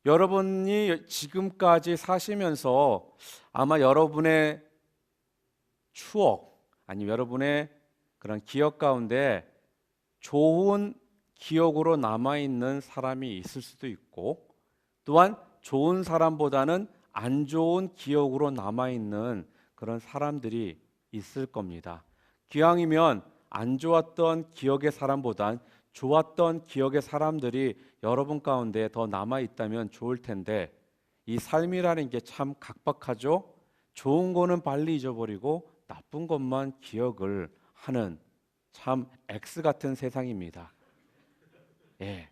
여러분이 지금까지 사시면서 아마 여러분의 추억 아니면 여러분의 그런 기억 가운데 좋은 기억으로 남아있는 사람이 있을 수도 있고, 또한 좋은 사람보다는 안 좋은 기억으로 남아있는 그런 사람들이 있을 겁니다. 기왕이면 안 좋았던 기억의 사람보단 좋았던 기억의 사람들이 여러분 가운데 더 남아있다면 좋을 텐데, 이 삶이라는 게 참 각박하죠. 좋은 거는 빨리 잊어버리고 나쁜 것만 기억을 하는 참 X 같은 세상입니다. 예.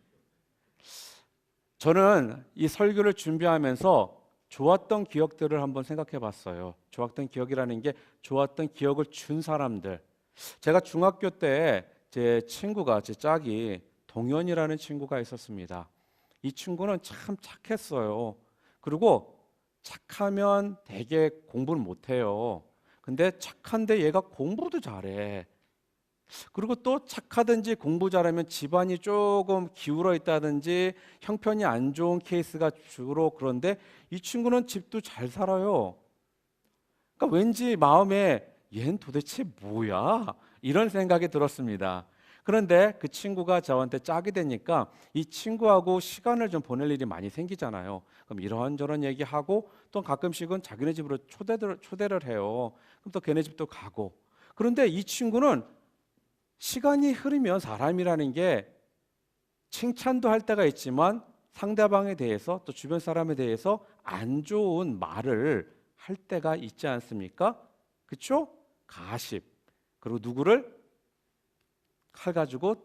저는 이 설교를 준비하면서 좋았던 기억들을 한번 생각해 봤어요. 좋았던 기억이라는 게 좋았던 기억을 준 사람들. 제가 중학교 때 제 친구가, 제 짝이 동현이라는 친구가 있었습니다. 이 친구는 참 착했어요. 그리고 착하면 되게 공부를 못해요. 근데 착한데 얘가 공부도 잘해. 그리고 또 착하든지 공부 잘하면 집안이 조금 기울어 있다든지 형편이 안 좋은 케이스가 주로 그런데, 이 친구는 집도 잘 살아요. 그러니까 왠지 마음에 얘는 도대체 뭐야? 이런 생각이 들었습니다. 그런데 그 친구가 저한테 짝이 되니까 이 친구하고 시간을 좀 보낼 일이 많이 생기잖아요. 그럼 이런저런 얘기하고 또 가끔씩은 자기네 집으로 초대를 해요. 그럼 또 걔네 집도 가고. 그런데 이 친구는 시간이 흐르면 사람이라는 게 칭찬도 할 때가 있지만 상대방에 대해서 또 주변 사람에 대해서 안 좋은 말을 할 때가 있지 않습니까? 그렇죠? 가십. 그리고 누구를 칼 가지고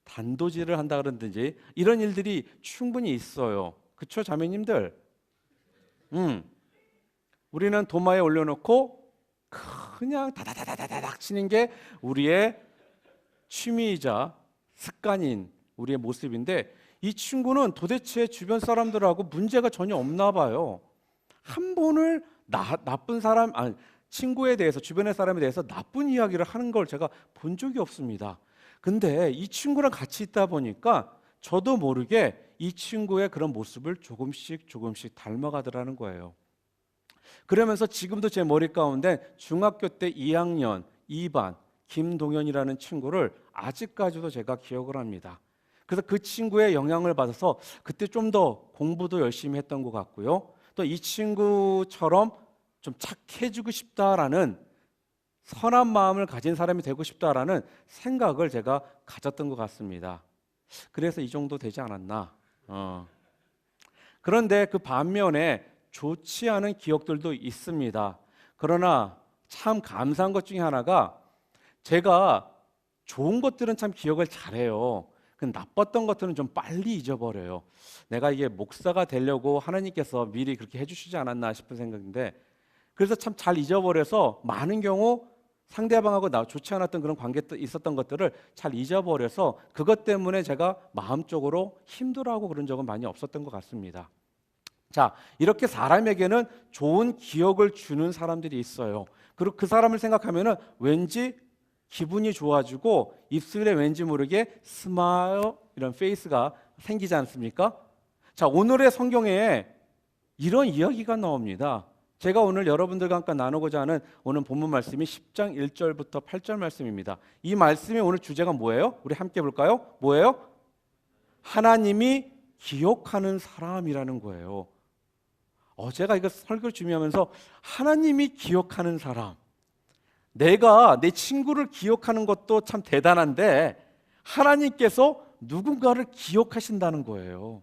단도질을 한다 그러든지 이런 일들이 충분히 있어요. 그렇죠, 자매님들? 우리는 도마에 올려놓고 그냥 다다다다다닥 치는 게 우리의 취미이자 습관인 우리의 모습인데, 이 친구는 도대체 주변 사람들하고 문제가 전혀 없나 봐요. 한 번을 나쁜 사람, 아니, 친구에 대해서, 주변의 사람에 대해서 나쁜 이야기를 하는 걸 제가 본 적이 없습니다. 근데 이 친구랑 같이 있다 보니까 저도 모르게 이 친구의 그런 모습을 조금씩 닮아가더라는 거예요. 그러면서 지금도 제 머리 가운데 중학교 때 2학년 2반 김동현이라는 친구를 아직까지도 제가 기억을 합니다. 그래서 그 친구의 영향을 받아서 그때 좀 더 공부도 열심히 했던 것 같고요. 또 이 친구처럼 좀 착해지고 싶다라는, 선한 마음을 가진 사람이 되고 싶다라는 생각을 제가 가졌던 것 같습니다. 그래서 이 정도 되지 않았나. 그런데 그 반면에 좋지 않은 기억들도 있습니다. 그러나 참 감사한 것 중에 하나가, 제가 좋은 것들은 참 기억을 잘해요. 근데 나빴던 것들은 좀 빨리 잊어버려요. 내가 이게 목사가 되려고 하나님께서 미리 그렇게 해주시지 않았나 싶은 생각인데, 그래서 참 잘 잊어버려서 많은 경우 상대방하고 나 좋지 않았던 그런 관계도 있었던 것들을 잘 잊어버려서 그것 때문에 제가 마음적으로 힘들어하고 그런 적은 많이 없었던 것 같습니다. 자, 이렇게 사람에게는 좋은 기억을 주는 사람들이 있어요. 그리고 그 사람을 생각하면은 왠지 기분이 좋아지고 입술에 왠지 모르게 스마일, 이런 페이스가 생기지 않습니까? 자, 오늘의 성경에 이런 이야기가 나옵니다. 제가 오늘 여러분들과 함께 나누고자 하는 오늘 본문 말씀이 10장 1절부터 8절 말씀입니다. 이 말씀의 오늘 주제가 뭐예요? 우리 함께 볼까요? 뭐예요? 하나님이 기억하는 사람이라는 거예요. 제가 이거 설교를 준비하면서 하나님이 기억하는 사람, 내가 내 친구를 기억하는 것도 참 대단한데 하나님께서 누군가를 기억하신다는 거예요.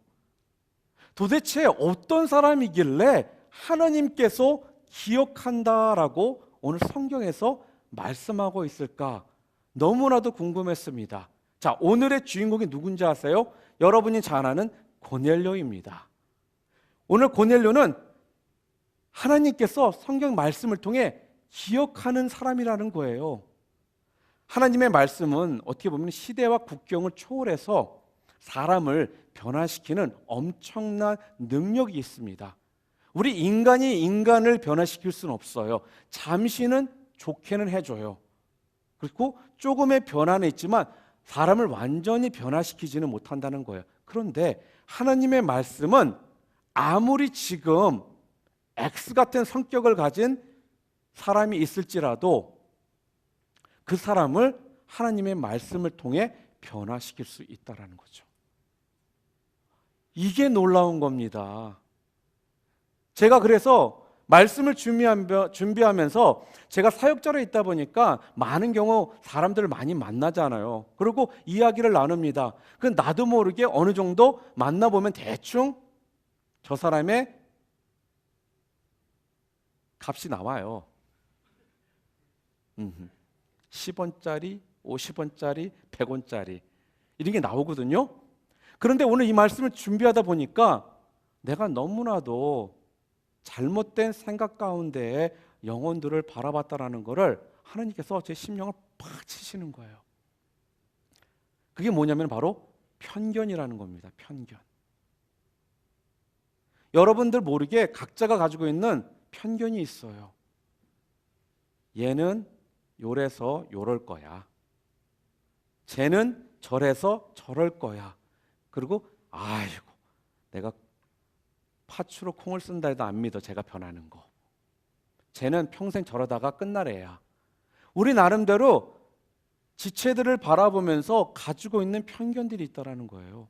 도대체 어떤 사람이길래 하나님께서 기억한다라고 오늘 성경에서 말씀하고 있을까? 너무나도 궁금했습니다. 자, 오늘의 주인공이 누군지 아세요? 여러분이 잘 아는 고넬료입니다. 오늘 고넬료는 하나님께서 성경 말씀을 통해 기억하는 사람이라는 거예요. 하나님의 말씀은 어떻게 보면 시대와 국경을 초월해서 사람을 변화시키는 엄청난 능력이 있습니다. 우리 인간이 인간을 변화시킬 수는 없어요. 잠시는 좋게는 해줘요. 그리고 조금의 변화는 있지만 사람을 완전히 변화시키지는 못한다는 거예요. 그런데 하나님의 말씀은 아무리 지금 X 같은 성격을 가진 사람이 있을지라도 그 사람을 하나님의 말씀을 통해 변화시킬 수 있다는 거죠. 이게 놀라운 겁니다. 제가 그래서 말씀을 준비하면서 제가 사역자로 있다 보니까 많은 경우 사람들을 많이 만나잖아요. 그리고 이야기를 나눕니다. 그 나도 모르게 어느 정도 만나보면 대충 저 사람의 값이 나와요. 10원짜리, 50원짜리, 100원짜리 이런 게 나오거든요. 그런데 오늘 이 말씀을 준비하다 보니까 내가 너무나도 잘못된 생각 가운데 영혼들을 바라봤다라는 것을 하나님께서 제 심령을 팍 치시는 거예요. 그게 뭐냐면 바로 편견이라는 겁니다. 편견. 여러분들 모르게 각자가 가지고 있는 편견이 있어요. 얘는 요래서 요럴 거야. 쟤는 저래서 저럴 거야. 그리고 아이고 내가 파추로 콩을 쓴다 해도 안 믿어. 제가 변하는 거. 쟤는 평생 저러다가 끝날 애야. 우리 나름대로 지체들을 바라보면서 가지고 있는 편견들이 있다라는 거예요.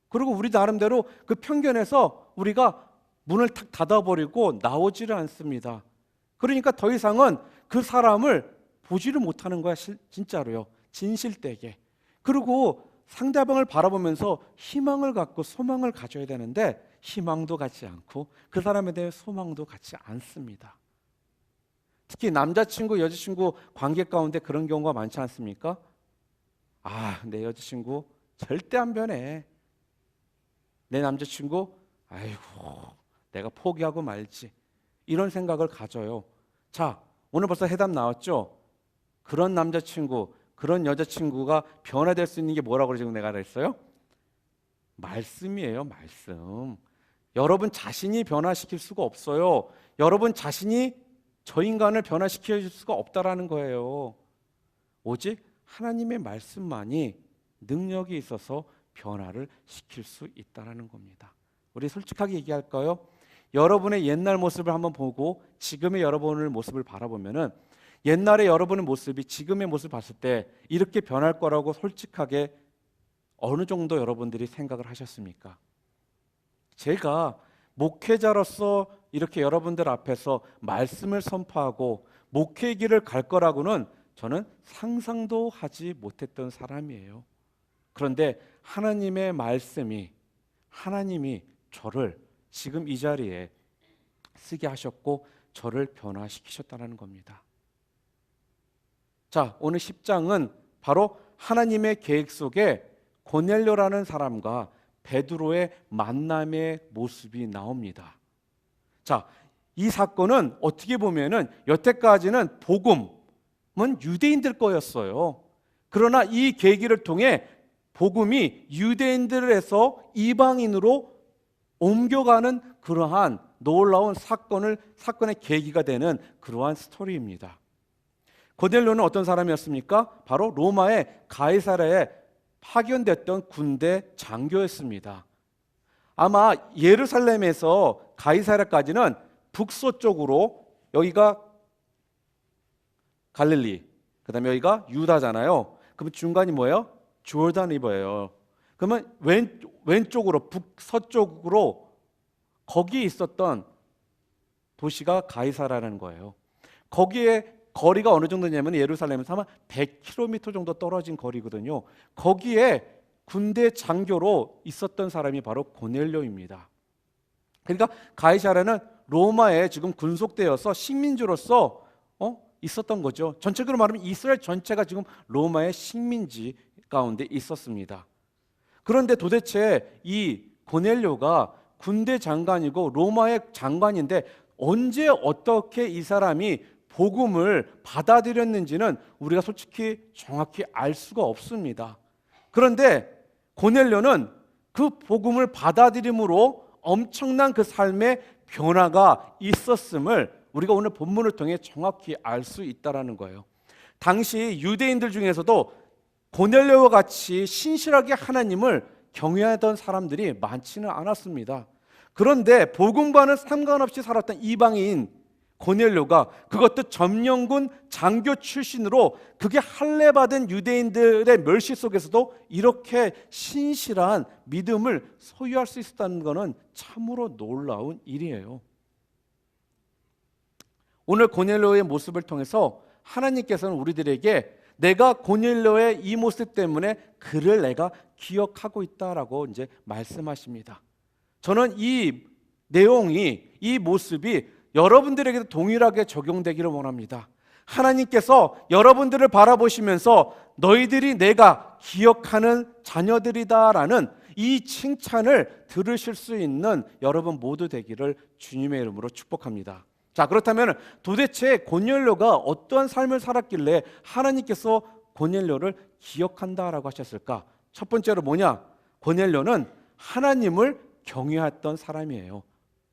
그리고 우리 나름대로 그 편견에서 우리가 문을 탁 닫아버리고 나오지를 않습니다. 그러니까 더 이상은 그 사람을 보지를 못하는 거야. 진짜로요. 진실되게. 그리고 상대방을 바라보면서 희망을 갖고 소망을 가져야 되는데 희망도 갖지 않고 그 사람에 대해 소망도 갖지 않습니다. 특히 남자친구, 여자친구 관계 가운데 그런 경우가 많지 않습니까? 아, 내 여자친구 절대 안 변해. 내 남자친구, 아이고, 내가 포기하고 말지. 이런 생각을 가져요. 자, 오늘 벌써 해답 나왔죠? 그런 남자친구, 그런 여자친구가 변화될 수 있는 게 뭐라고 지금 내가 그랬어요? 말씀이에요, 말씀. 여러분 자신이 변화시킬 수가 없어요. 여러분 자신이 저 인간을 변화시켜 줄 수가 없다라는 거예요. 오직 하나님의 말씀만이 능력이 있어서 변화를 시킬 수 있다라는 겁니다. 우리 솔직하게 얘기할까요? 여러분의 옛날 모습을 한번 보고 지금의 여러분의 모습을 바라보면은 옛날의 여러분의 모습이 지금의 모습을 봤을 때 이렇게 변할 거라고 솔직하게 어느 정도 여러분들이 생각을 하셨습니까? 제가 목회자로서 이렇게 여러분들 앞에서 말씀을 선포하고 목회 길을 갈 거라고는 저는 상상도 하지 못했던 사람이에요. 그런데 하나님의 말씀이 하나님이 저를 지금 이 자리에 쓰게 하셨고 저를 변화시키셨다는 겁니다. 자, 오늘 10장은 바로 하나님의 계획 속에 고넬료라는 사람과 베드로의 만남의 모습이 나옵니다. 자, 이 사건은 어떻게 보면은 여태까지는 복음은 유대인들 거였어요. 그러나 이 계기를 통해 복음이 유대인들에서 이방인으로 옮겨가는 그러한 놀라운 사건의 계기가 되는 그러한 스토리입니다. 고넬료는 어떤 사람이었습니까? 바로 로마의 가이사랴에 파견됐던 군대 장교였습니다. 아마 예루살렘에서 가이사랴까지는 북서쪽으로, 여기가 갈릴리, 그 다음에 여기가 유다잖아요. 그러면 중간이 뭐예요? 조르단 리버예요. 그러면 왼쪽으로 북서쪽으로 거기에 있었던 도시가 가이사랴라는 거예요. 거기에 거리가 어느 정도냐면 예루살렘에서 아마 100km 정도 떨어진 거리거든요. 거기에 군대 장교로 있었던 사람이 바로 고넬료입니다. 그러니까 가이사랴는 로마에 지금 군속되어서 식민지로서 있었던 거죠. 전체적으로 말하면 이스라엘 전체가 지금 로마의 식민지 가운데 있었습니다. 그런데 도대체 이 고넬료가 군대 장관이고 로마의 장관인데 언제 어떻게 이 사람이 복음을 받아들였는지는 우리가 솔직히 정확히 알 수가 없습니다. 그런데 고넬료는 그 복음을 받아들임으로 엄청난 그 삶의 변화가 있었음을 우리가 오늘 본문을 통해 정확히 알 수 있다라는 거예요. 당시 유대인들 중에서도 고넬료와 같이 신실하게 하나님을 경외하던 사람들이 많지는 않았습니다. 그런데 복음과는 상관없이 살았던 이방인 고넬료가, 그것도 점령군 장교 출신으로, 그게 할례받은 유대인들의 멸시 속에서도 이렇게 신실한 믿음을 소유할 수 있었다는 것은 참으로 놀라운 일이에요. 오늘 고넬료의 모습을 통해서 하나님께서는 우리들에게 내가 고넬료의 이 모습 때문에 그를 내가 기억하고 있다라고 이제 말씀하십니다. 저는 이 내용이, 이 모습이 여러분들에게도 동일하게 적용되기를 원합니다. 하나님께서 여러분들을 바라보시면서 너희들이 내가 기억하는 자녀들이다라는 이 칭찬을 들으실 수 있는 여러분 모두 되기를 주님의 이름으로 축복합니다. 자, 그렇다면 도대체 고넬료가 어떠한 삶을 살았길래 하나님께서 고넬료를 기억한다라고 하셨을까? 첫 번째로 뭐냐? 고넬료는 하나님을 경외했던 사람이에요.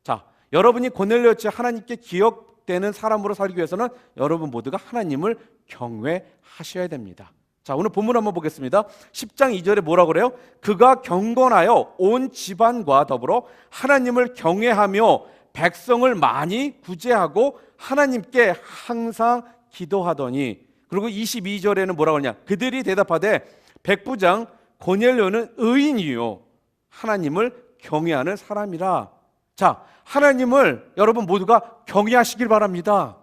자, 여러분이 고넬료같이 하나님께 기억되는 사람으로 살기 위해서는 여러분 모두가 하나님을 경외하셔야 됩니다. 자, 오늘 본문 한번 보겠습니다. 10장 2절에 뭐라고 그래요? 그가 경건하여 온 집안과 더불어 하나님을 경외하며 백성을 많이 구제하고 하나님께 항상 기도하더니, 그리고 22절에는 뭐라고 하냐? 그들이 대답하되 백부장 고넬료는 의인이요 하나님을 경외하는 사람이라. 자, 하나님을 여러분 모두가 경외하시길 바랍니다.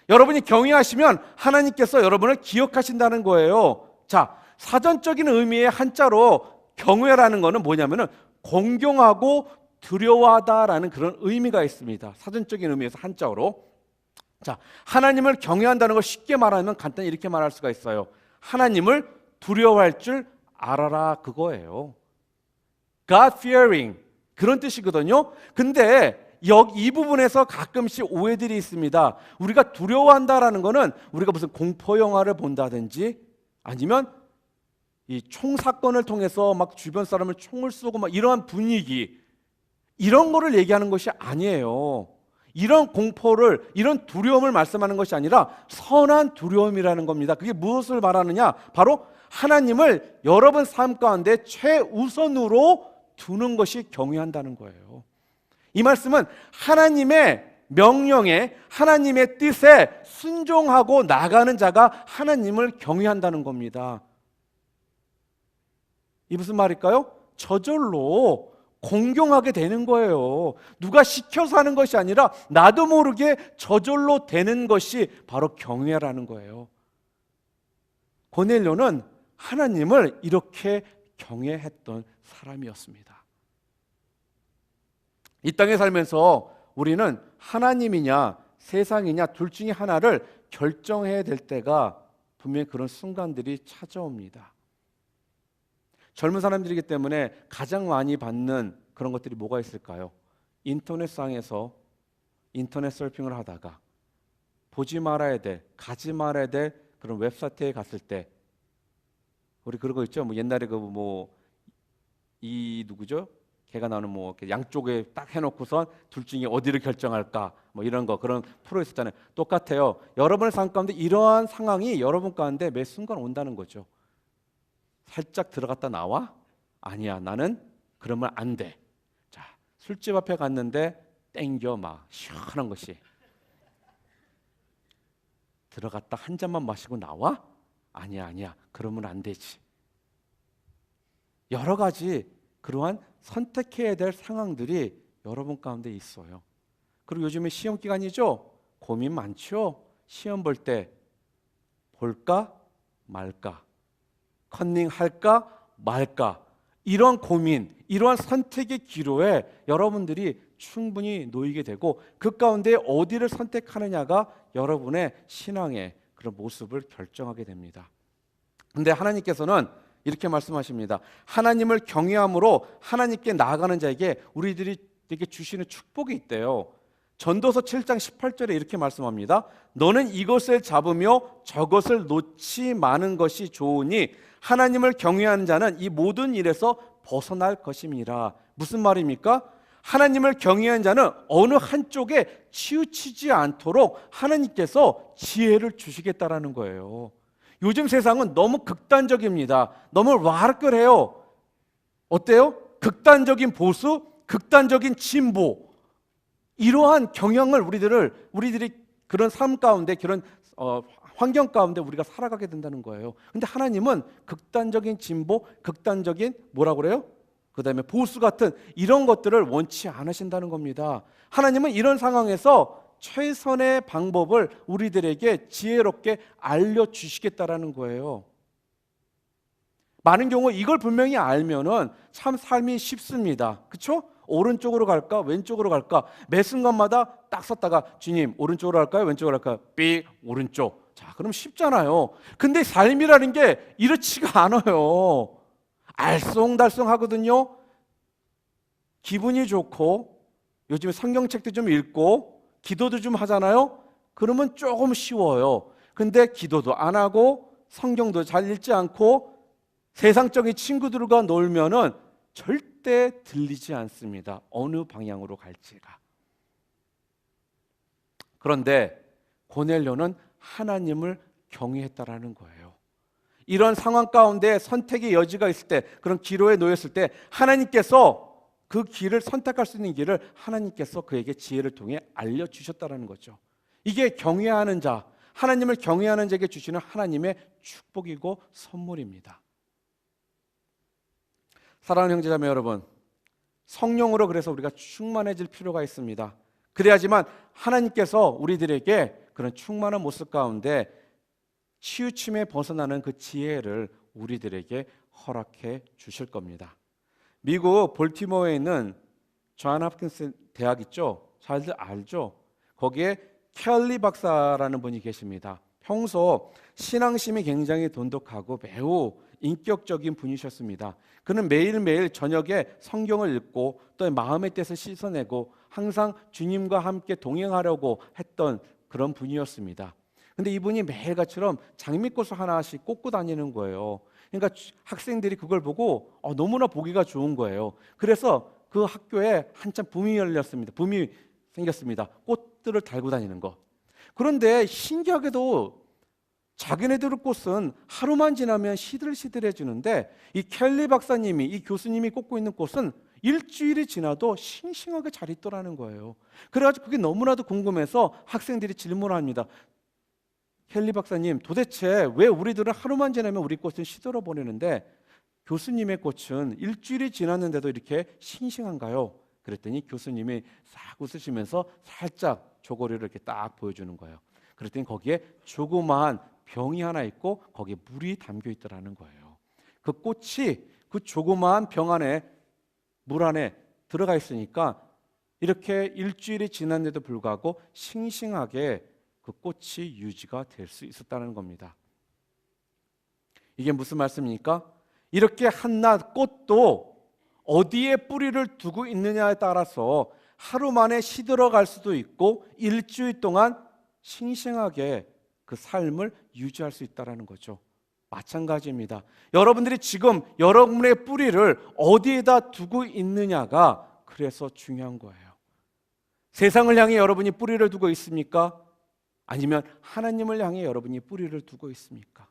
여러분이 경외하시면 하나님께서 여러분을 기억하신다는 거예요. 자, 사전적인 의미의 한자로 경외라는 것은 뭐냐면은 공경하고 두려워하다라는 그런 의미가 있습니다. 사전적인 의미에서 한자어로. 자, 하나님을 경외한다는 걸 쉽게 말하면 간단히 이렇게 말할 수가 있어요. 하나님을 두려워할 줄 알아라, 그거예요. God fearing, 그런 뜻이거든요. 근데 이 부분에서 가끔씩 오해들이 있습니다. 우리가 두려워한다라는 것은 우리가 무슨 공포 영화를 본다든지, 아니면 이 총사건을 통해서 막 주변 사람을 총을 쏘고 막 이러한 분위기, 이런 거를 얘기하는 것이 아니에요. 이런 공포를, 이런 두려움을 말씀하는 것이 아니라 선한 두려움이라는 겁니다. 그게 무엇을 말하느냐? 바로 하나님을 여러분 삶 가운데 최우선으로 두는 것이 경외한다는 거예요. 이 말씀은 하나님의 명령에, 하나님의 뜻에 순종하고 나가는 자가 하나님을 경외한다는 겁니다. 이 무슨 말일까요? 저절로 공경하게 되는 거예요. 누가 시켜서 하는 것이 아니라 나도 모르게 저절로 되는 것이 바로 경외라는 거예요. 고넬료는 하나님을 이렇게 경외했던 사람이었습니다. 이 땅에 살면서 우리는 하나님이냐 세상이냐 둘 중에 하나를 결정해야 될 때가 분명히 그런 순간들이 찾아옵니다. 젊은 사람들이기 때문에 가장 많이 받는 그런 것들이 뭐가 있을까요? 인터넷상에서 인터넷 서핑을 하다가 보지 말아야 돼, 가지 말아야 돼 그런 웹사이트에 갔을 때, 우리 그런 거 있죠? 뭐 옛날에 그 뭐 이 누구죠? 걔가 나오는 뭐 양쪽에 딱 해놓고선 둘 중에 어디를 결정할까 뭐 이런 거, 그런 프로 있었잖아요. 똑같아요. 여러분의 삶 가운데 이러한 상황이 여러분 가운데 매 순간 온다는 거죠. 살짝 들어갔다 나와? 아니야, 나는 그러면 안 돼. 자, 술집 앞에 갔는데 땡겨 막 시원한 것이, 들어갔다 한 잔만 마시고 나와? 아니야, 그러면 안 되지. 여러 가지 그러한 선택해야 될 상황들이 여러분 가운데 있어요. 그리고 요즘에 시험 기간이죠? 고민 많죠? 시험 볼 때 볼까 말까, 컨닝 할까 말까, 이런 고민, 이러한 선택의 기로에 여러분들이 충분히 놓이게 되고, 그 가운데 어디를 선택하느냐가 여러분의 신앙의 그런 모습을 결정하게 됩니다. 근데 하나님께서는 이렇게 말씀하십니다. 하나님을 경외함으로 하나님께 나아가는 자에게 우리들이 되게 주시는 축복이 있대요. 전도서 7장 18절에 이렇게 말씀합니다. 너는 이것을 잡으며 저것을 놓지 마는 것이 좋으니 하나님을 경외하는 자는 이 모든 일에서 벗어날 것임이라. 무슨 말입니까? 하나님을 경외하는 자는 어느 한쪽에 치우치지 않도록 하나님께서 지혜를 주시겠다라는 거예요. 요즘 세상은 너무 극단적입니다. 너무 와르끌해요. 어때요? 극단적인 보수, 극단적인 진보, 이러한 경향을 우리들이 그런 삶 가운데, 그런 환경 가운데 우리가 살아가게 된다는 거예요. 근데 하나님은 극단적인 진보, 극단적인 뭐라고 그래요? 그 다음에 보수 같은 이런 것들을 원치 않으신다는 겁니다. 하나님은 이런 상황에서 최선의 방법을 우리들에게 지혜롭게 알려주시겠다라는 거예요. 많은 경우 이걸 분명히 알면은 참 삶이 쉽습니다. 그렇죠? 오른쪽으로 갈까 왼쪽으로 갈까 매 순간마다 딱 섰다가 주님 오른쪽으로 갈까요 왼쪽으로 갈까요? 삑 오른쪽. 자, 그럼 쉽잖아요. 근데 삶이라는 게 이렇지가 않아요. 알쏭달쏭하거든요. 기분이 좋고 요즘에 성경책도 좀 읽고 기도도 좀 하잖아요. 그러면 조금 쉬워요. 근데 기도도 안 하고 성경도 잘 읽지 않고 세상적인 친구들과 놀면은 절대 들리지 않습니다. 어느 방향으로 갈지가. 그런데 고넬료는 하나님을 경외했다라는 거예요. 이런 상황 가운데 선택의 여지가 있을 때, 그런 기로에 놓였을 때 하나님께서 그 길을 선택할 수 있는 길을 하나님께서 그에게 지혜를 통해 알려주셨다는 거죠. 이게 경외하는 자, 하나님을 경외하는 자에게 주시는 하나님의 축복이고 선물입니다. 사랑하는 형제자매 여러분, 성령으로 그래서 우리가 충만해질 필요가 있습니다. 그래야지만 하나님께서 우리들에게 그런 충만한 모습 가운데 치우침에 벗어나는 그 지혜를 우리들에게 허락해 주실 겁니다. 미국 볼티모어에 있는 존 홉킨스 대학 있죠? 잘들 알죠? 거기에 켈리 박사라는 분이 계십니다. 평소 신앙심이 굉장히 돈독하고 매우 인격적인 분이셨습니다. 그는 매일매일 저녁에 성경을 읽고 또 마음의 뜻을 씻어내고 항상 주님과 함께 동행하려고 했던 그런 분이었습니다. 근데 이분이 매일같이처럼 장미꽃을 하나씩 꽂고 다니는 거예요. 그러니까 학생들이 그걸 보고 너무나 보기가 좋은 거예요. 그래서 그 학교에 한참 붐이 열렸습니다. 붐이 생겼습니다. 꽃들을 달고 다니는 거. 그런데 신기하게도 자기네들 꽃은 하루만 지나면 시들시들해지는데 이 켈리 박사님이, 이 교수님이 꽂고 있는 꽃은 일주일이 지나도 싱싱하게 잘 있더라는 거예요. 그래가지고 그게 너무나도 궁금해서 학생들이 질문을 합니다. 켈리 박사님, 도대체 왜 우리들은 하루만 지나면 우리 꽃은 시들어 버리는데 교수님의 꽃은 일주일이 지났는데도 이렇게 싱싱한가요? 그랬더니 교수님이 싹 웃으시면서 살짝 조거리를 이렇게 딱 보여주는 거예요. 그랬더니 거기에 조그마한 병이 하나 있고 거기에 물이 담겨 있더라는 거예요. 그 꽃이 그 조그마한 병 안에, 물 안에 들어가 있으니까 이렇게 일주일이 지났는데도 불구하고 싱싱하게 그 꽃이 유지가 될 수 있었다는 겁니다. 이게 무슨 말씀입니까? 이렇게 한낱 꽃도 어디에 뿌리를 두고 있느냐에 따라서 하루 만에 시들어갈 수도 있고 일주일 동안 싱싱하게 그 삶을 유지할 수 있다는 거죠. 마찬가지입니다. 여러분들이 지금 여러분의 뿌리를 어디에다 두고 있느냐가 그래서 중요한 거예요. 세상을 향해 여러분이 뿌리를 두고 있습니까? 아니면 하나님을 향해 여러분이 뿌리를 두고 있습니까?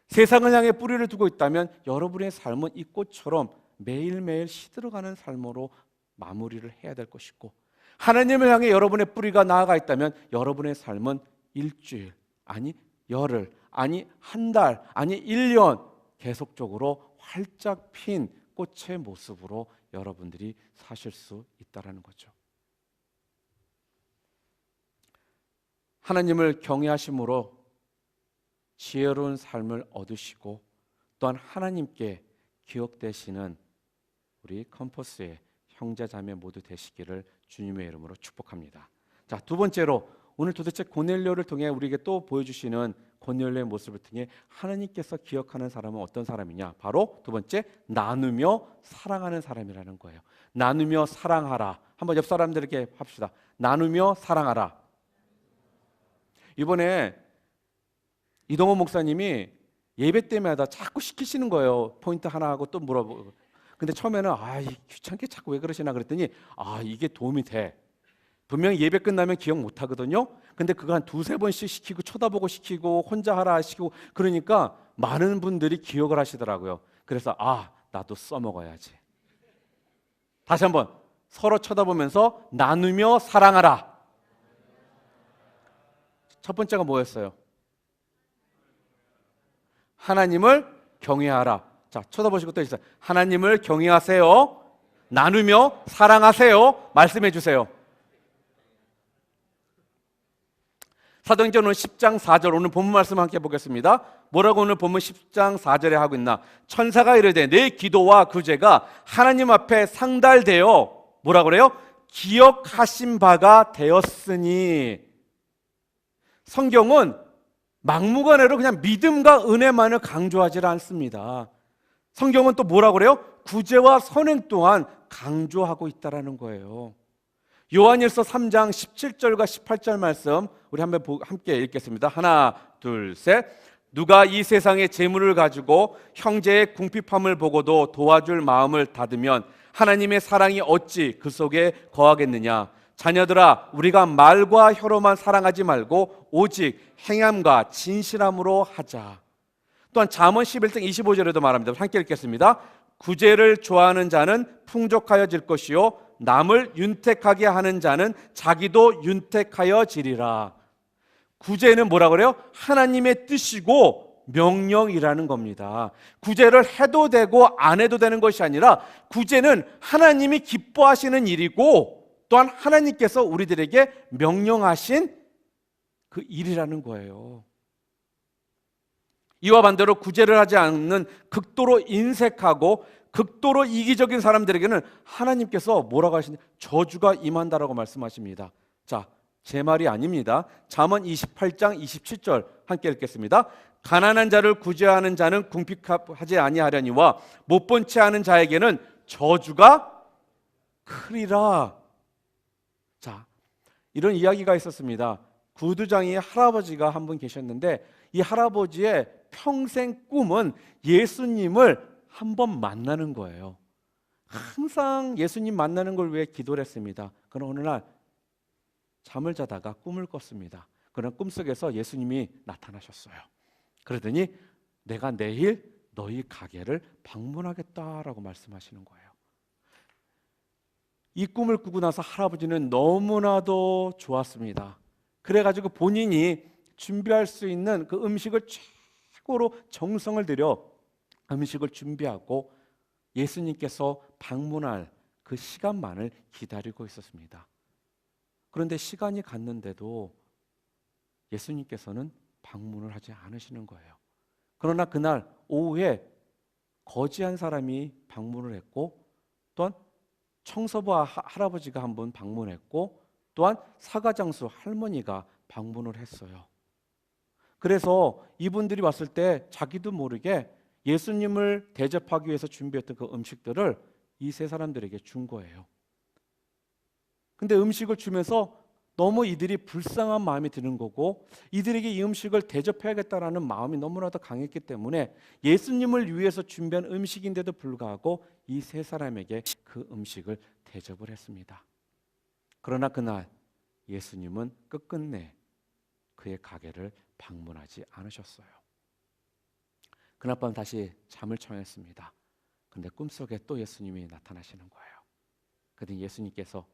세상을 향해 뿌리를 두고 있다면 여러분의 삶은 이 꽃처럼 매일매일 시들어가는 삶으로 마무리를 해야 될 것이고, 하나님을 향해 여러분의 뿌리가 나아가 있다면 여러분의 삶은 일주일, 아니 열흘, 아니 한 달, 아니 1년 계속적으로 활짝 핀 꽃의 모습으로 여러분들이 사실 수 있다는 거죠. 하나님을 경외하심으로 지혜로운 삶을 얻으시고 또한 하나님께 기억되시는 우리 컴퍼스의 형제자매 모두 되시기를 주님의 이름으로 축복합니다. 자, 두 번째로 오늘 도대체 고넬료를 통해 우리에게 또 보여주시는 고넬료의 모습을 통해 하나님께서 기억하는 사람은 어떤 사람이냐? 바로 두 번째, 나누며 사랑하는 사람이라는 거예요. 나누며 사랑하라. 한번 옆 사람들에게 합시다. 나누며 사랑하라. 이번에 이동호 목사님이 예배 때마다 자꾸 시키시는 거예요. 포인트 하나 하고 또 물어보고. 근데 처음에는 귀찮게 자꾸 왜 그러시나 그랬더니 이게 도움이 돼. 분명히 예배 끝나면 기억 못 하거든요. 근데 그거 한 두세 번씩 시키고 쳐다보고 시키고 혼자 하라 시키고 그러니까 많은 분들이 기억을 하시더라고요. 그래서 나도 써먹어야지. 다시 한번 서로 쳐다보면서 나누며 사랑하라. 첫 번째가 뭐였어요? 하나님을 경외하라. 자, 쳐다보시고 또 있어요. 하나님을 경외하세요. 나누며 사랑하세요. 말씀해 주세요. 사도행전 오늘 10장 4절 오늘 본문 말씀 함께 보겠습니다. 뭐라고 오늘 본문 10장 4절에 하고 있나? 천사가 이르되 내 기도와 구제가 하나님 앞에 상달되어 뭐라 그래요? 기억하신 바가 되었으니. 성경은 막무가내로 그냥 믿음과 은혜만을 강조하지 않습니다. 성경은 또 뭐라 그래요? 구제와 선행 또한 강조하고 있다라는 거예요. 요한일서 3장 17절과 18절 말씀 우리 함께 읽겠습니다. 하나, 둘, 셋. 누가 이 세상의 재물을 가지고 형제의 궁핍함을 보고도 도와줄 마음을 닫으면 하나님의 사랑이 어찌 그 속에 거하겠느냐. 자녀들아, 우리가 말과 혀로만 사랑하지 말고 오직 행함과 진실함으로 하자. 또한 잠언 11장 25절에도 말합니다. 함께 읽겠습니다. 구제를 좋아하는 자는 풍족하여질 것이요 남을 윤택하게 하는 자는 자기도 윤택하여지리라. 구제는 뭐라 그래요? 하나님의 뜻이고 명령이라는 겁니다. 구제를 해도 되고 안 해도 되는 것이 아니라 구제는 하나님이 기뻐하시는 일이고 또한 하나님께서 우리들에게 명령하신 그 일이라는 거예요. 이와 반대로 구제를 하지 않는 극도로 인색하고 극도로 이기적인 사람들에게는 하나님께서 뭐라고 하시냐? 저주가 임한다라고 말씀하십니다. 자, 제 말이 아닙니다. 잠언 28장 27절 함께 읽겠습니다. 가난한 자를 구제하는 자는 궁핍하지 아니하려니와 못 본 채 하는 자에게는 저주가 크리라. 자, 이런 이야기가 있었습니다. 구두장이 할아버지가 한 분 계셨는데 이 할아버지의 평생 꿈은 예수님을 한번 만나는 거예요. 항상 예수님 만나는 걸 위해 기도를 했습니다. 그러나 어느 날 잠을 자다가 꿈을 꿨습니다. 그런 꿈속에서 예수님이 나타나셨어요. 그러더니 내가 내일 너희 가게를 방문하겠다라고 말씀하시는 거예요. 이 꿈을 꾸고 나서 할아버지는 너무나도 좋았습니다. 그래가지고 본인이 준비할 수 있는 그 음식을 최고로 정성을 들여 음식을 준비하고 예수님께서 방문할 그 시간만을 기다리고 있었습니다. 그런데 시간이 갔는데도 예수님께서는 방문을 하지 않으시는 거예요. 그러나 그날 오후에 거지 한 사람이 방문을 했고 또한 청소부 할아버지가 한 분 방문했고 또한 사과장수 할머니가 방문을 했어요. 그래서 이분들이 왔을 때 자기도 모르게 예수님을 대접하기 위해서 준비했던 그 음식들을 이 세 사람들에게 준 거예요. 근데 음식을 주면서 너무 이들이 불쌍한 마음이 드는 거고 이들에게 이 음식을 대접해야겠다라는 마음이 너무나도 강했기 때문에 예수님을 위해서 준비한 음식인데도 불구하고 이 세 사람에게 그 음식을 대접을 했습니다. 그러나 그날 예수님은 끝끝내 그의 가게를 방문하지 않으셨어요. 그날 밤 다시 잠을 청했습니다. 근데 꿈속에 또 예수님이 나타나시는 거예요. 그랬더니 예수님께서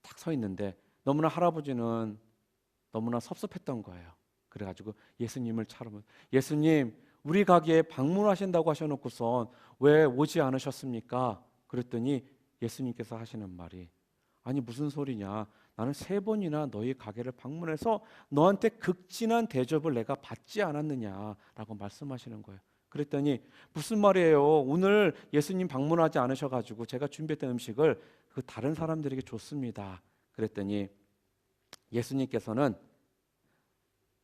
딱 서 있는데 너무나 할아버지는 너무나 섭섭했던 거예요. 그래가지고 예수님을 찾으면 예수님 우리 가게에 방문하신다고 하셔놓고선 왜 오지 않으셨습니까? 그랬더니 예수님께서 하시는 말이 아니 무슨 소리냐, 나는 3번이나 너희 가게를 방문해서 너한테 극진한 대접을 내가 받지 않았느냐라고 말씀하시는 거예요. 그랬더니 무슨 말이에요, 오늘 예수님 방문하지 않으셔가지고 제가 준비했던 음식을 그 다른 사람들에게 줬습니다. 그랬더니 예수님께서는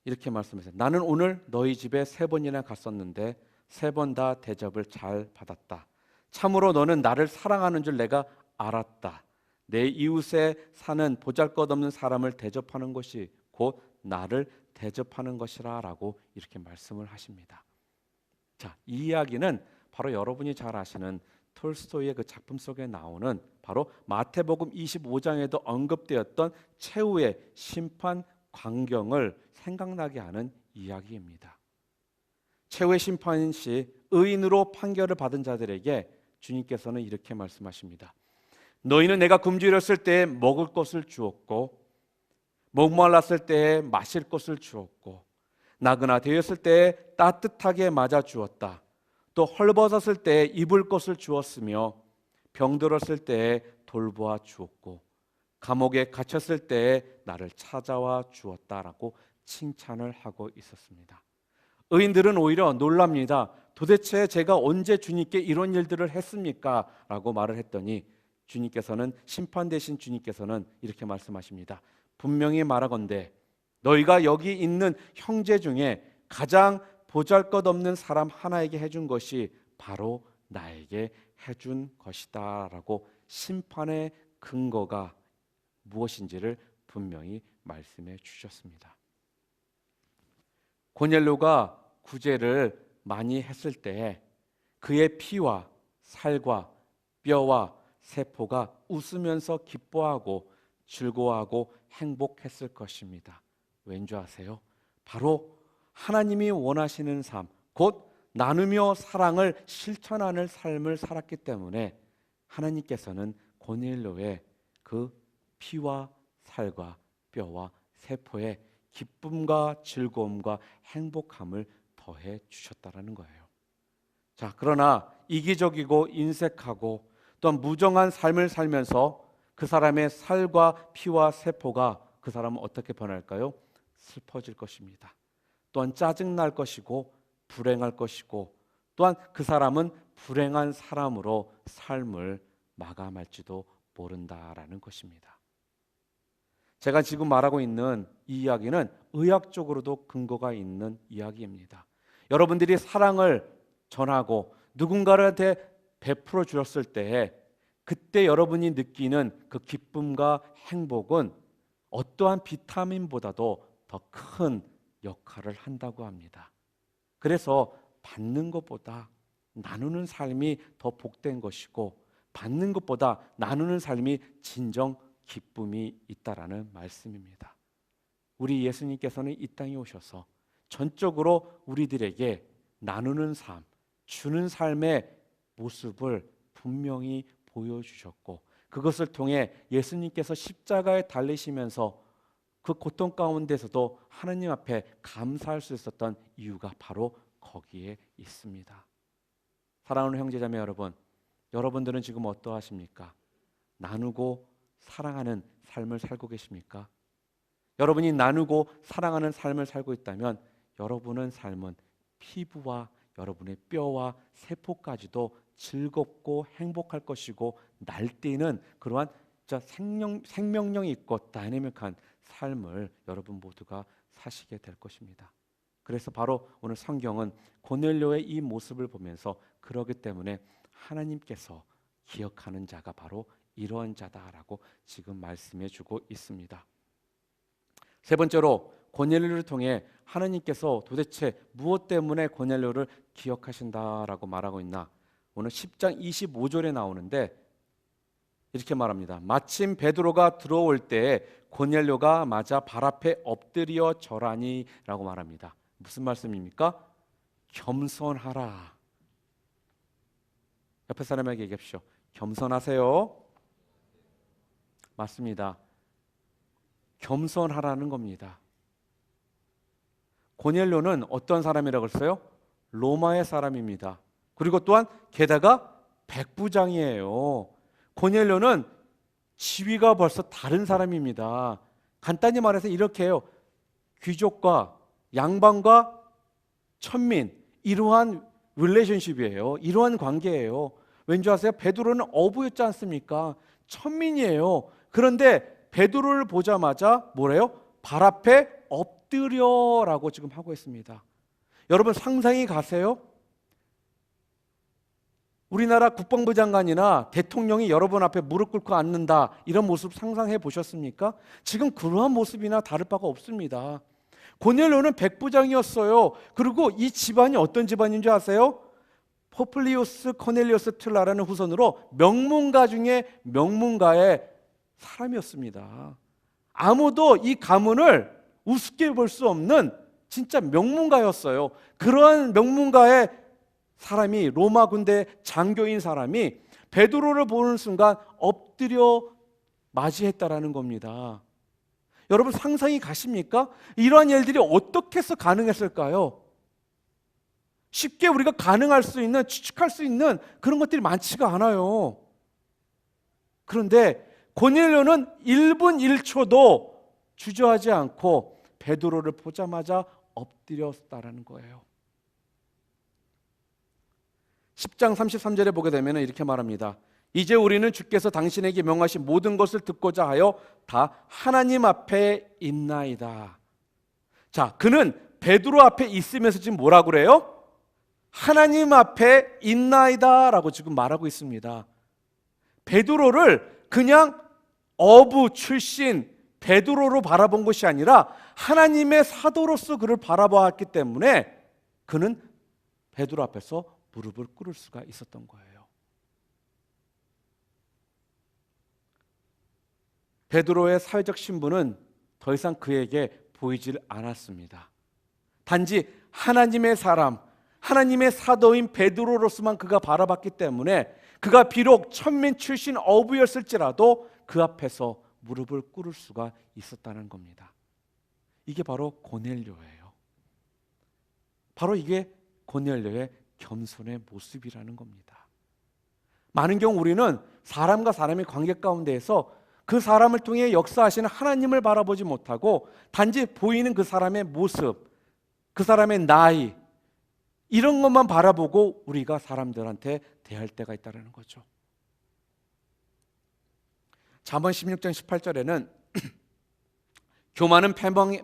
이렇게 말씀하세요. 나는 오늘 너희 집에 3번이나 갔었는데 3번 다 대접을 잘 받았다. 참으로 너는 나를 사랑하는 줄 내가 알았다. 내 이웃에 사는 보잘것없는 사람을 대접하는 것이 곧 나를 대접하는 것이라 라고 이렇게 말씀을 하십니다. 자, 이 이야기는 바로 여러분이 잘 아시는 톨스토이의 그 작품 속에 나오는 바로 마태복음 25장에도 언급되었던 최후의 심판 광경을 생각나게 하는 이야기입니다. 최후의 심판 시 의인으로 판결을 받은 자들에게 주님께서는 이렇게 말씀하십니다. 너희는 내가 굶주렸을 때에 먹을 것을 주었고 목말랐을 때에 마실 것을 주었고 나그나 되었을 때에 따뜻하게 맞아 주었다. 또 헐벗었을 때에 입을 것을 주었으며 병들었을 때에 돌보아 주었고 감옥에 갇혔을 때에 나를 찾아와 주었다라고 칭찬을 하고 있었습니다. 의인들은 오히려 놀랍니다. 도대체 제가 언제 주님께 이런 일들을 했습니까? 라고 말을 했더니 주님께서는, 심판 대신 주님께서는 이렇게 말씀하십니다. 분명히 말하건대 너희가 여기 있는 형제 중에 가장 보잘것없는 사람 하나에게 해준 것이 바로 나에게 해준 것이다 라고 심판의 근거가 무엇인지를 분명히 말씀해 주셨습니다. 고넬료가 구제를 많이 했을 때 그의 피와 살과 뼈와 세포가 웃으면서 기뻐하고 즐거워하고 행복했을 것입니다. 왠지 아세요? 바로 하나님이 원하시는 삶, 곧 나누며 사랑을 실천하는 삶을 살았기 때문에 하나님께서는 고넬료의 그 피와 살과 뼈와 세포에 기쁨과 즐거움과 행복함을 더해 주셨다라는 거예요. 자, 그러나 이기적이고 인색하고 또한 무정한 삶을 살면서 그 사람의 살과 피와 세포가 그 사람은 어떻게 변할까요? 슬퍼질 것입니다. 또한 짜증날 것이고 불행할 것이고 또한 그 사람은 불행한 사람으로 삶을 마감할지도 모른다라는 것입니다. 제가 지금 말하고 있는 이 이야기는 의학적으로도 근거가 있는 이야기입니다. 여러분들이 사랑을 전하고 누군가한테 베풀어 주었을 때 그때 여러분이 느끼는 그 기쁨과 행복은 어떠한 비타민보다도 더 큰 역할을 한다고 합니다. 그래서 받는 것보다 나누는 삶이 더 복된 것이고 받는 것보다 나누는 삶이 진정 기쁨이 있다라는 말씀입니다. 우리 예수님께서는 이 땅에 오셔서 전적으로 우리들에게 나누는 삶, 주는 삶의 모습을 분명히 보여주셨고 그것을 통해 예수님께서 십자가에 달리시면서 그 고통 가운데서도 하나님 앞에 감사할 수 있었던 이유가 바로 거기에 있습니다. 사랑하는 형제자매 여러분, 여러분들은 지금 어떠하십니까? 나누고 사랑하는 삶을 살고 계십니까? 여러분이 나누고 사랑하는 삶을 살고 있다면 여러분의 삶은 피부와 여러분의 뼈와 세포까지도 즐겁고 행복할 것이고 날뛰는 그러한 생명력이 있고 다이내믹한 삶을 여러분 모두가 사시게 될 것입니다. 그래서 바로 오늘 성경은 고넬료의 이 모습을 보면서 그러기 때문에 하나님께서 기억하는 자가 바로 이러한 자다라고 지금 말씀해 주고 있습니다. 세 번째로 고넬료를 통해 하나님께서 도대체 무엇 때문에 고넬료를 기억하신다라고 말하고 있나? 오늘 10장 25절에 나오는데 이렇게 말합니다. 마침 베드로가 들어올 때에 고넬료가 맞아 발 앞에 엎드려 절하니라고 말합니다. 무슨 말씀입니까? 겸손하라. 옆에 사람에게 얘기하십시오. 겸손하세요. 맞습니다. 겸손하라는 겁니다. 고넬료는 어떤 사람이라고 했어요? 로마의 사람입니다. 그리고 또한 게다가 백부장이에요. 고넬료는 지위가 벌써 다른 사람입니다. 간단히 말해서 이렇게 해요. 귀족과 양반과 천민, 이러한 릴레이션십이에요. 이러한 관계예요. 왠지 아세요? 베드로는 어부였지 않습니까? 천민이에요. 그런데 베드로를 보자마자 뭐래요? 발 앞에 엎드려라고 지금 하고 있습니다. 여러분 상상이 가세요? 우리나라 국방부 장관이나 대통령이 여러분 앞에 무릎 꿇고 앉는다, 이런 모습 상상해 보셨습니까? 지금 그러한 모습이나 다를 바가 없습니다. 고넬료는 백부장이었어요. 그리고 이 집안이 어떤 집안인 줄 아세요? 포플리우스 코넬리우스 툴라라는 후손으로 명문가 중에 명문가의 사람이었습니다. 아무도 이 가문을 우습게 볼 수 없는 진짜 명문가였어요. 그러한 명문가의 사람이, 로마 군대 장교인 사람이 베드로를 보는 순간 엎드려 맞이했다라는 겁니다. 여러분 상상이 가십니까? 이러한 일들이 어떻게 해서 가능했을까요? 쉽게 우리가 가능할 수 있는, 추측할 수 있는 그런 것들이 많지가 않아요. 그런데 고넬료는 1분 1초도 주저하지 않고 베드로를 보자마자 엎드렸다라는 거예요. 10장 33절에 보게 되면 이렇게 말합니다. 이제 우리는 주께서 당신에게 명하신 모든 것을 듣고자 하여 다 하나님 앞에 있나이다. 자, 그는 베드로 앞에 있으면서 지금 뭐라고 그래요? 하나님 앞에 있나이다 라고 지금 말하고 있습니다. 베드로를 그냥 어부 출신 베드로로 바라본 것이 아니라 하나님의 사도로서 그를 바라보았기 때문에 그는 베드로 앞에서 무릎을 꿇을 수가 있었던 거예요. 베드로의 사회적 신분은 더 이상 그에게 보이질 않았습니다. 단지 하나님의 사람, 하나님의 사도인 베드로로서만 그가 바라봤기 때문에 그가 비록 천민 출신 어부였을지라도 그 앞에서 무릎을 꿇을 수가 있었다는 겁니다. 이게 바로 고넬료예요. 바로 이게 고넬료의 겸손의 모습이라는 겁니다. 많은 경우 우리는 사람과 사람의 관계 가운데에서 그 사람을 통해 역사하시는 하나님을 바라보지 못하고 단지 보이는 그 사람의 모습, 그 사람의 나이, 이런 것만 바라보고 우리가 사람들한테 대할 때가 있다는 거죠. 잠언 16장 18절에는 교만은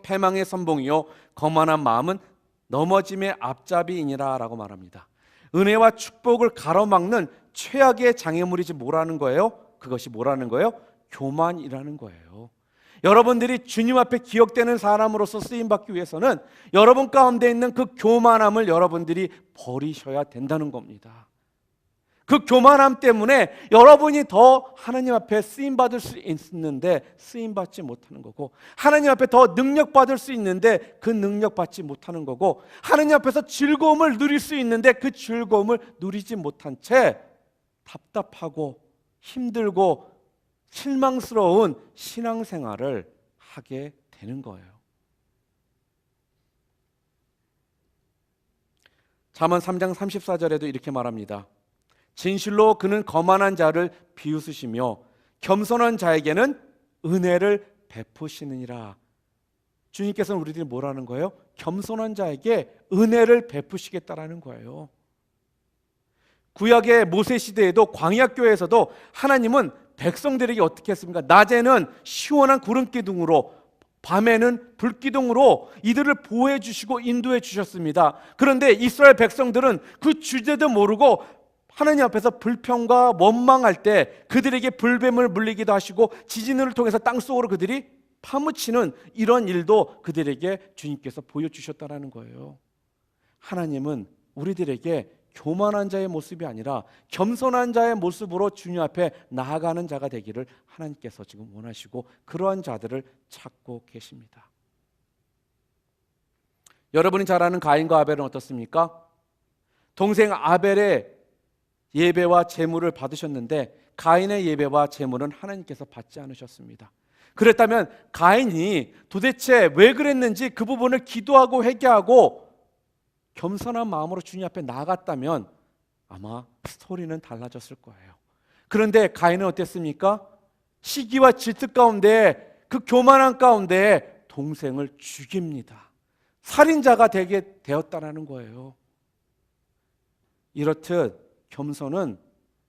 패망의 선봉이요 거만한 마음은 넘어짐의 앞잡이이니라 라고 말합니다. 은혜와 축복을 가로막는 최악의 장애물이지 뭐라는 거예요? 그것이 뭐라는 거예요? 교만이라는 거예요. 여러분들이 주님 앞에 기억되는 사람으로서 쓰임받기 위해서는 여러분 가운데 있는 그 교만함을 여러분들이 버리셔야 된다는 겁니다. 그 교만함 때문에 여러분이 더 하나님 앞에 쓰임받을 수 있는데 쓰임받지 못하는 거고, 하나님 앞에 더 능력받을 수 있는데 그 능력받지 못하는 거고, 하나님 앞에서 즐거움을 누릴 수 있는데 그 즐거움을 누리지 못한 채 답답하고 힘들고 실망스러운 신앙생활을 하게 되는 거예요. 잠언 3장 34절에도 이렇게 말합니다. 진실로 그는 거만한 자를 비웃으시며 겸손한 자에게는 은혜를 베푸시느니라. 주님께서는 우리들이 뭐라는 거예요? 겸손한 자에게 은혜를 베푸시겠다라는 거예요. 구약의 모세 시대에도 광야교회에서도 하나님은 백성들에게 어떻게 했습니까? 낮에는 시원한 구름기둥으로, 밤에는 불기둥으로 이들을 보호해 주시고 인도해 주셨습니다. 그런데 이스라엘 백성들은 그 주제도 모르고 하나님 앞에서 불평과 원망할 때 그들에게 불뱀을 물리기도 하시고 지진을 통해서 땅속으로 그들이 파묻히는 이런 일도 그들에게 주님께서 보여주셨다는 거예요. 하나님은 우리들에게 교만한 자의 모습이 아니라 겸손한 자의 모습으로 주님 앞에 나아가는 자가 되기를 하나님께서 지금 원하시고 그러한 자들을 찾고 계십니다. 여러분이 잘 아는 가인과 아벨은 어떻습니까? 동생 아벨의 예배와 제물을 받으셨는데 가인의 예배와 제물은 하나님께서 받지 않으셨습니다. 그랬다면 가인이 도대체 왜 그랬는지 그 부분을 기도하고 회개하고 겸손한 마음으로 주님 앞에 나아갔다면 아마 스토리는 달라졌을 거예요. 그런데 가인은 어땠습니까? 시기와 질투 가운데, 그 교만한 가운데 동생을 죽입니다. 살인자가 되게 되었다는 거예요. 이렇듯 겸손은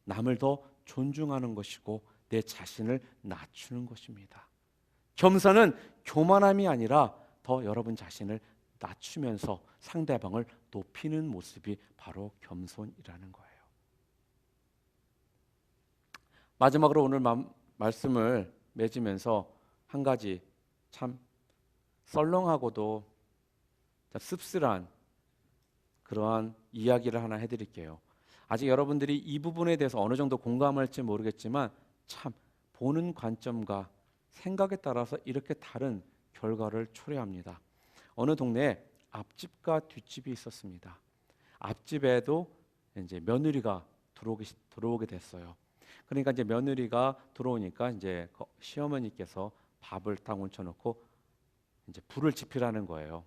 남을 더 존중하는 것이고 내 자신을 낮추는 것입니다. 겸손은 교만함이 아니라 더 여러분 자신을 낮추면서 상대방을 높이는 모습이 바로 겸손이라는 거예요. 마지막으로 오늘 말씀을 맺으면서 한 가지 참 썰렁하고도 씁쓸한 그러한 이야기를 하나 해드릴게요. 아직 여러분들이 이 부분에 대해서 어느 정도 공감할지 모르겠지만 참 보는 관점과 생각에 따라서 이렇게 다른 결과를 초래합니다. 어느 동네에 앞집과 뒷집이 있었습니다. 앞집에도 이제 며느리가 들어오게 됐어요. 그러니까 이제 며느리가 들어오니까 이제 시어머니께서 밥을 딱 얹혀놓고 이제 불을 지피라는 거예요.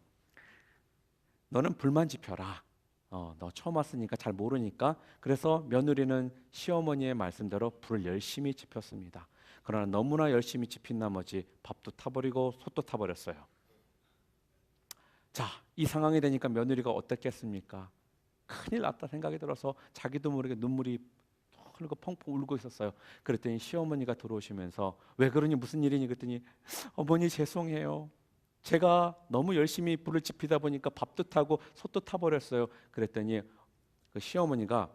너는 불만 지펴라. 너 처음 왔으니까 잘 모르니까. 그래서 며느리는 시어머니의 말씀대로 불을 열심히 지폈습니다. 그러나 너무나 열심히 지핀 나머지 밥도 타버리고 솥도 타버렸어요. 자, 이 상황이 되니까 며느리가 어떻겠습니까? 큰일 났다 생각이 들어서 자기도 모르게 눈물이 흘고 펑펑 울고 있었어요. 그랬더니 시어머니가 들어오시면서 왜 그러니 무슨 일이니 그랬더니 어머니 죄송해요. 제가 너무 열심히 불을 지피다 보니까 밥도 타고 솥도 타버렸어요. 그랬더니 그 시어머니가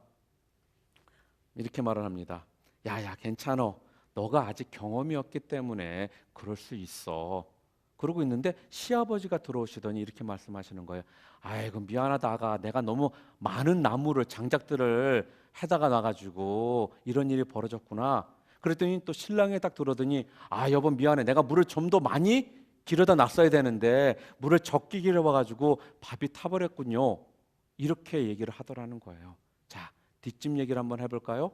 이렇게 말을 합니다. 야야 괜찮어. 너가 아직 경험이 없기 때문에 그럴 수 있어. 그러고 있는데 시아버지가 들어오시더니 이렇게 말씀하시는 거예요. 아이고 미안하다 아가. 내가 너무 많은 나무를 장작들을 해다가 놔가지고 이런 일이 벌어졌구나. 그랬더니 또 신랑이 딱 들어오더니 아 여보 미안해. 내가 물을 좀 더 많이 길어다 놨어야 되는데 물을 적게 길어봐가지고 밥이 타버렸군요. 이렇게 얘기를 하더라는 거예요. 자, 뒷집 얘기를 한번 해볼까요?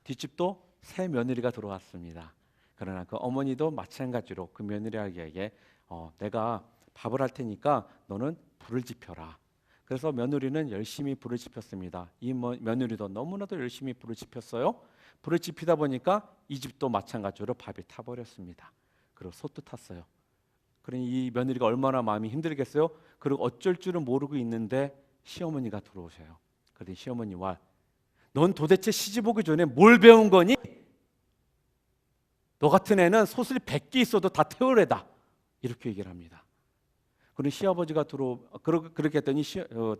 뒷집도 새 며느리가 들어왔습니다. 그러나 그 어머니도 마찬가지로 그 며느리에게 내가 밥을 할 테니까 너는 불을 지펴라. 그래서 며느리는 열심히 불을 지폈습니다. 이 며느리도 너무나도 열심히 불을 지폈어요. 불을 지피다 보니까 이 집도 마찬가지로 밥이 타버렸습니다. 그리고 솥도 탔어요. 그러니 이 며느리가 얼마나 마음이 힘들겠어요? 그리고 어쩔 줄은 모르고 있는데 시어머니가 들어오셔요. 그러더니 시어머니와 넌 도대체 시집 오기 전에 뭘 배운 거니? 너 같은 애는 솥을 100개 있어도 다 태우래다. 이렇게 얘기를 합니다. 그러니 시아버지가 그렇게 했더니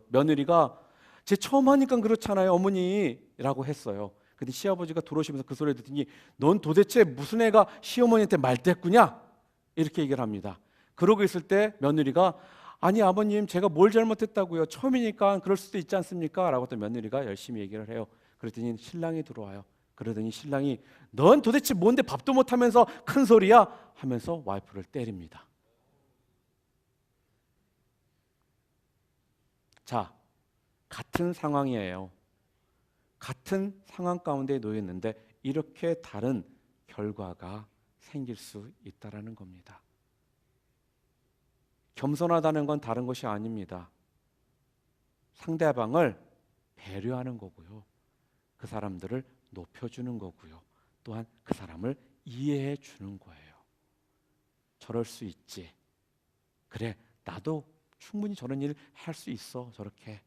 며느리가 제 처음 하니까 그렇잖아요 어머니라고 했어요. 근데 시아버지가 들어오시면서 그 소리를 듣더니 넌 도대체 무슨 애가 시어머니한테 말대꾸냐? 이렇게 얘기를 합니다. 그러고 있을 때 며느리가 아니 아버님 제가 뭘 잘못했다고요? 처음이니까 그럴 수도 있지 않습니까? 라고 또 며느리가 열심히 얘기를 해요. 그랬더니 신랑이 들어와요. 그러더니 신랑이 넌 도대체 뭔데 밥도 못하면서 큰 소리야? 하면서 와이프를 때립니다. 자, 같은 상황이에요. 같은 상황 가운데 놓여 있는데 이렇게 다른 결과가 생길 수 있다라는 겁니다. 겸손하다는 건 다른 것이 아닙니다. 상대방을 배려하는 거고요. 그 사람들을 높여주는 거고요. 또한 그 사람을 이해해 주는 거예요. 저럴 수 있지. 그래, 나도 충분히 저런 일 할 수 있어. 저렇게.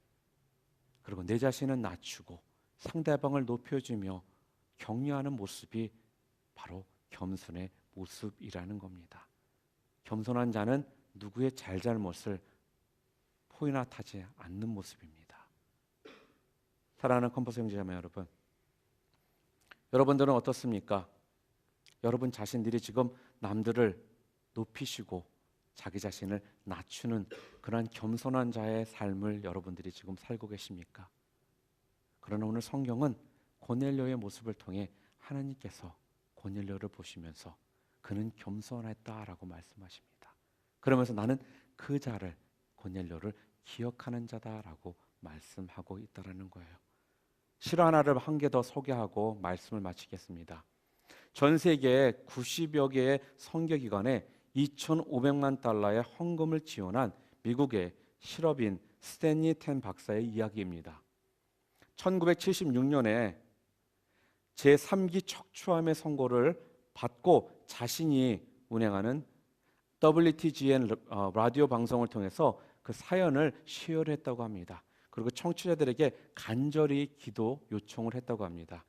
그리고 내 자신은 낮추고 상대방을 높여주며 격려하는 모습이 바로 겸손의 모습이라는 겁니다. 겸손한 자는 누구의 잘잘못을 포인나 타지 않는 모습입니다. 사랑하는 컴퍼스 형제자매 여러분, 여러분들은 어떻습니까? 여러분 자신들이 지금 남들을 높이시고 자기 자신을 낮추는 그러한 겸손한 자의 삶을 여러분들이 지금 살고 계십니까? 그러나 오늘 성경은 고넬료의 모습을 통해 하나님께서 고넬료를 보시면서 그는 겸손했다라고 말씀하십니다. 그러면서 나는 그 자를 고넬료를 기억하는 자다라고 말씀하고 있다라는 거예요. 실화 하나를 한 개 더 소개하고 말씀을 마치겠습니다. 전 세계 90여 개의 선교기관에 2,500만 달러의 헌금을 지원한 미국의 실업인 스탠리 텐 박사의 이야기입니다. 1976년에 제3기 척추암의 선고를 받고 자신이 운행하는 WTGN 라디오 방송을 통해서 그 사연을 시연했다고 합니다. 그리고 청취자들에게 간절히 기도 요청을 했다고 합니다.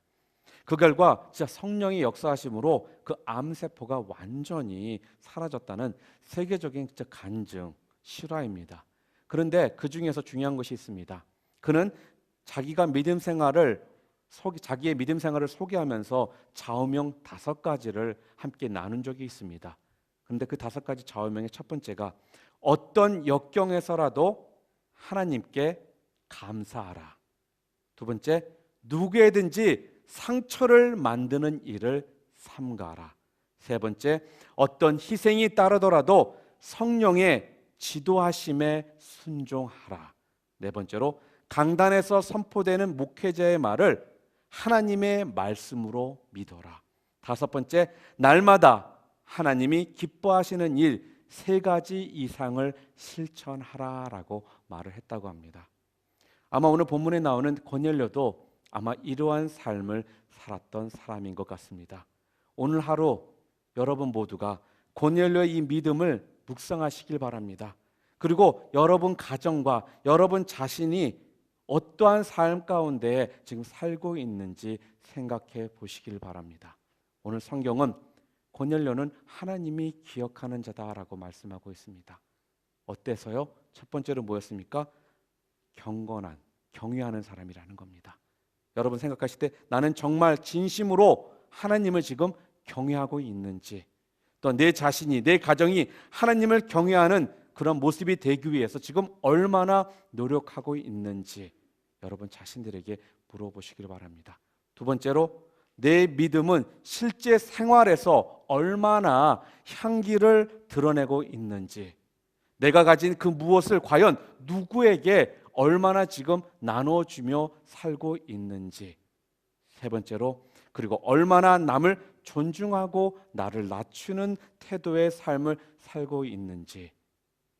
그 결과 진짜 성령의 역사하심으로 그 암세포가 완전히 사라졌다는 세계적인 진짜 간증, 실화입니다. 그런데 그 중에서 중요한 것이 있습니다. 그는 자기의 믿음 생활을 소개하면서 좌우명 5가지를 함께 나눈 적이 있습니다. 그런데 그 5가지 좌우명의 첫 번째가 어떤 역경에서라도 하나님께 감사하라. 두 번째, 누구에든지 상처를 만드는 일을 삼가라. 세 번째, 어떤 희생이 따르더라도 성령의 지도하심에 순종하라. 네 번째로, 강단에서 선포되는 목회자의 말을 하나님의 말씀으로 믿어라. 다섯 번째, 날마다 하나님이 기뻐하시는 일 세 가지 이상을 실천하라라고 말을 했다고 합니다. 아마 오늘 본문에 나오는 고넬료도 아마 이러한 삶을 살았던 사람인 것 같습니다. 오늘 하루 여러분 모두가 고넬료의 이 믿음을 묵상하시길 바랍니다. 그리고 여러분 가정과 여러분 자신이 어떠한 삶 가운데 지금 살고 있는지 생각해 보시길 바랍니다. 오늘 성경은 고넬료는 하나님이 기억하는 자다라고 말씀하고 있습니다. 어때서요? 첫 번째로 뭐였습니까? 경건한, 경외하는 사람이라는 겁니다. 여러분 생각하실 때 나는 정말 진심으로 하나님을 지금 경외하고 있는지, 또 내 자신이, 내 가정이 하나님을 경외하는 그런 모습이 되기 위해서 지금 얼마나 노력하고 있는지 여러분 자신들에게 물어보시길 바랍니다. 두 번째로, 내 믿음은 실제 생활에서 얼마나 향기를 드러내고 있는지, 내가 가진 그 무엇을 과연 누구에게 얼마나 지금 나눠주며 살고 있는지. 세 번째로, 그리고 얼마나 남을 존중하고 나를 낮추는 태도의 삶을 살고 있는지.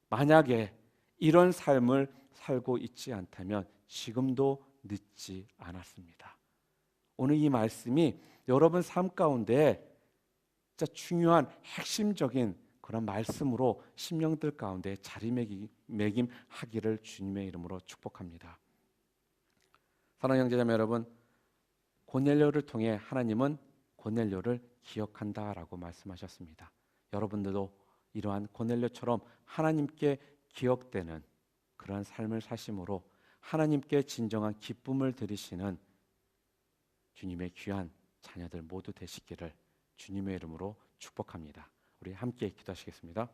만약에 이런 삶을 살고 있지 않다면 지금도 늦지 않았습니다. 오늘 이 말씀이 여러분 삶 가운데 진짜 중요한 핵심적인 그런 말씀으로 심령들 가운데 자리매김하기를 주님의 이름으로 축복합니다. 사랑하는 형제자매 여러분, 고넬료를 통해 하나님은 고넬료를 기억한다라고 말씀하셨습니다. 여러분들도 이러한 고넬료처럼 하나님께 기억되는 그런 삶을 사심으로 하나님께 진정한 기쁨을 드리시는 주님의 귀한 자녀들 모두 되시기를 주님의 이름으로 축복합니다. 우리 함께 기도하시겠습니다.